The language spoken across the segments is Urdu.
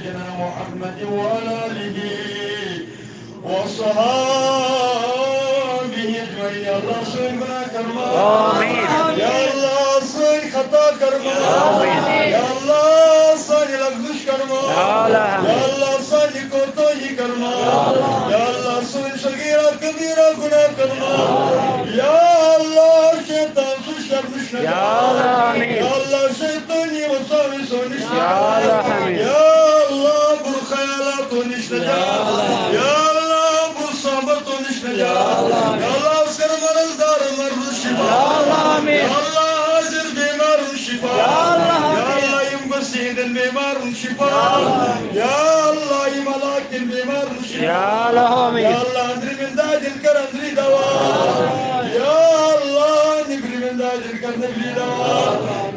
سيدنا محمد وعلى آله وصحابه أجمعين يا الله سوء گناہ کرما یا اللہ سوء خطا کرما یا اللہ سوء لغزش کرما یا اللہ سوء کوتاہی کرما یا اللہ سوء صغیرہ کبیرہ گناہ کرما یا اللہ شیطان سے شر نشنہ یا اللہ شیطانی وصاوی سو نشنہ یا اللہ برخیالات و نشنہ یا اللہ برصابت و نشنہ یا اللہ اسکر مرزدار مرد شفا یا اللہ حاضر بیمار شفا یا اللہ یم بسیدن بیمار شفا یا اللہ یم علاقن بیمار شفا یا اللہ اندری من داجن کر اندری دوا یا اللہ نبری من داجن کر نبری دوا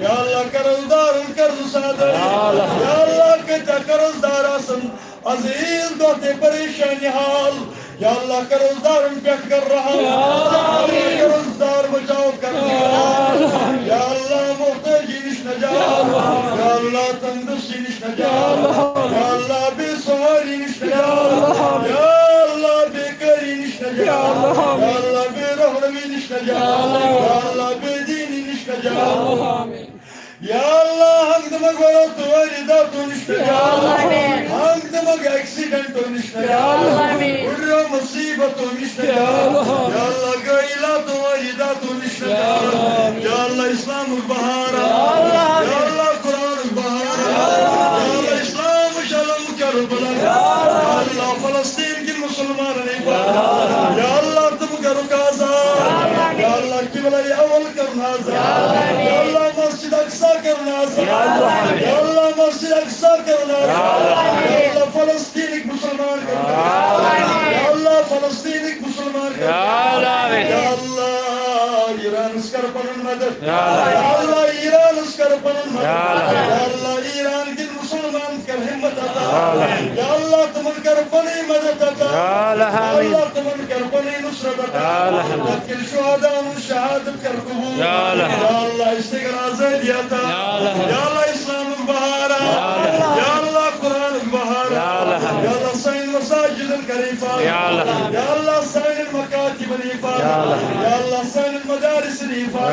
یا اللہ کرزدار کرز سادر یا اللہ کتا کرزدار آسن عزیز دوتے پریشانی حال یا اللہ کرزدار پیٹ کر رہا یا اللہ کرزدار بچاؤ کر یا اللہ محتاجی نش نجا یا اللہ تندرستی نش نجا یا اللہ بے سواری نش نجا یا اللہ بے کری نش نجا یا اللہ بے رحمی نش نجا یا اللہ بے دینی نش نجا یا اللہ ہنگ دمگ ورہ تواری دا تو نشتا یا ہنگ دمگ ایکسیڈنٹ تو نشتا یا گرہ مصیبت تو نشتا یا اللہ گئیلا تواری دا تو نشتا یا اللہ اسلام البہارا یا اللہ قرآن البہارا یا اللہ اسلام شلم کربلا یا اللہ فلسطین کی مسلمان نیفا یا اللہ تم کرو کازا یا اللہ قبلہ اول کرنا یا اللہ مسجد اقصا کرنا یا اللہ مسجد اقصا کرنا یا اللہ فلسطینک مسلمان کرنا یا اللہ فلسطینک مسلمان کرنا یا اللہ ایران اسکر پنن مدد یا اللہ ایران اسکر پنن مدد یا اللہ ایران کی مسلمان کر حمد عطا یا اللہ تمن کر پنی مدد عطا یا اللہ تمن کر پنی نصرت عطا لکن شہداء شہادت کر قبول یا اللہ استغراض دیتا یا اللہ اسلام البہارا یا اللہ قرآن البہارا یا اللہ سائن مساجد الکریفہ یا اللہ سائن المکاتب الحفاظ یا اللہ سائن المدارس الحفاظ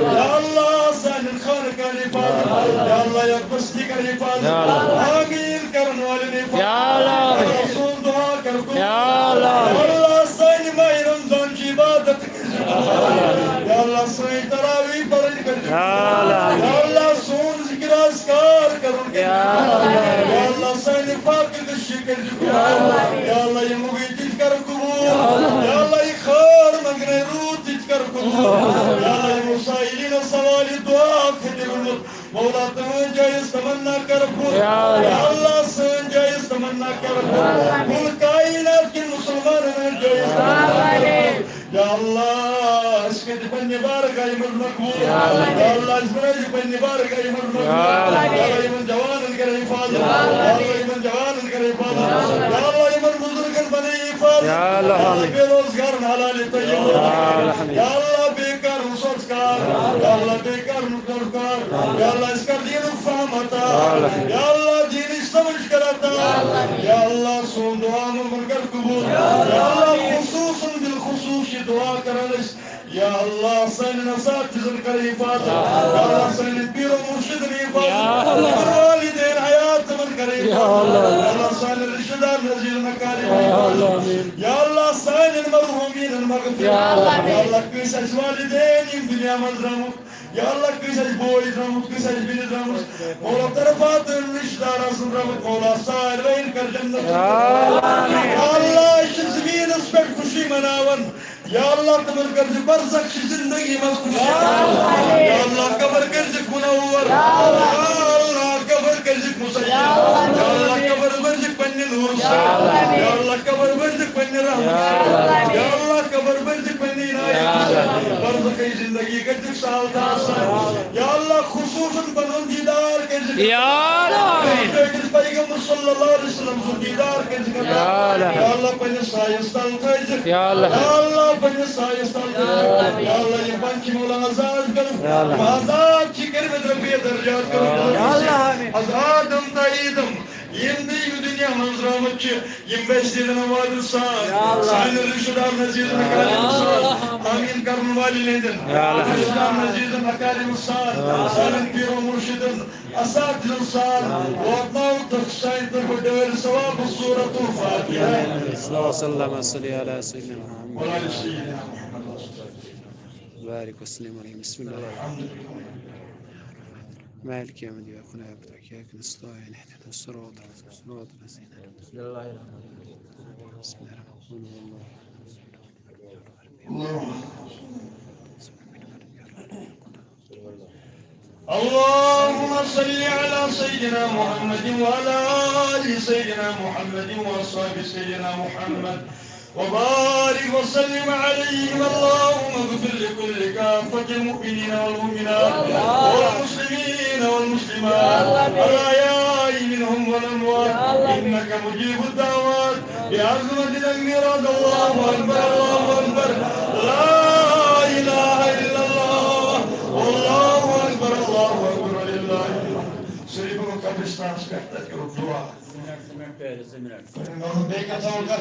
یا اللہ سائن الخانقہ الحفاظ یا اللہ یک بستی کا الحفاظ آمین کرن والن حفاظ یا رسول دعا کر کو یا اللہ سائن ماہ رمضان کی عبادت یا اللہ سائن تراوی پرج کر یا اللہ سون ذکر اذکار کرن یا اللہ سائن پاک دشی کر یا اللہ یہ مغی تیج کر قبول یا اللہ یہ خار مگنے رو تیج کر قبول یا اللہ یہ مسائلین سوالی دعا کھتے بلد مولا تمہیں جائز تمنا کر قبول یا اللہ سن جائز تمنا کر قبول مل کائنات کی مسلمان میں جائز یا اللہ اس کے دپنی بارگاہ ایمن مقبول یا اللہ اس میں دپنی بارگاہ ایمن مقبول یا اللہ ایمن جوانن کرے حفاظت یا اللہ ایمن جوانن کرے حفاظت یا اللہ ایمن بزرگن بنے حفاظت یا اللہ بے روزگار حلال طیب یا اللہ بیکار مسوزکار یا اللہ بیکار مکرکار یا اللہ اس کا دین فہم عطا یا اللہ دین سمجھ کر عطا یا اللہ سون دعا من کر قبول یا اللہ خصوصاً بالخصوص دعا کرنس یا اللہ سائن اساتذہ کر حفاظت یا اللہ سائن پیر و مرشد حفاظت والدین حیات من کر حفاظت یا اللہ سائن رشدار نزیر مکاری یا اللہ سائن المرحومین المغفر یا اللہ کس اج والدین ان دنیا مزرمت یا اللہ کس اج بوئی رحمت کس اج بین رحمت مولا طرفات رشدار اصل رحمت مولا سائر رین کر جنت یا اللہ اس زمین اس پر خوشی مناون یا اللہ تمر کرج برزخ زندگی میں خوشی یا اللہ قبر کرج منور یا اللہ قبر کرج مسیب یا اللہ قبر برج پن نور یا اللہ قبر برج پن رحمت یا اللہ قبر برج پن عنایت برزخ زندگی کرج سال تاسا یا اللہ خصوصاً بنون دیدار کرج یا پیغمبر صلی اللہ علیہ وسلم دیدار کرج یا اللہ پن سایستان کرج یا اللہ پنجہ سایستان کرو یا اللہ یہ پنچ مولا آزاد کرو آزاد چکر میں دربی درجات کرو آزادم تاییدم یندی Yalnız rahmetçi 25 yılına vardır sağ. Sayın Rüşüdar Nezir'in akalim sağ. Amin karın valilindin. Rüşüdar Nezir'in akalim sağ. Sayın Piro Murşid'in asatidin sağ. Vatnav tıksaydır bu devir sevabı suratul Fatiha. Sallallahu aleyhi ve sellem. Kolay seyyidina بارك وسلم عليه بسم الله مالك يوم الدين وقنا عبدك إياك نستعين اهدنا الصراط الذين بسم الله الرحمن الرحيم بسم الله الرحمن الرحيم. اللهم صل على سيدنا محمد وعلى آل سيدنا محمد وأصحاب سيدنا محمد وبارك وسلم عليهم. اللهم اغفر لكل كافة المؤمنين والمؤمنات والمسلمين والمسلمات الأحياء منهم والأموات إنك مجيب الدعوات بعظمة الميراد. الله أكبر الله أكبر لا إله إلا الله والله أكبر الله أكبر لله الحمد. سيدنا قبرستان سكتت الدعاء.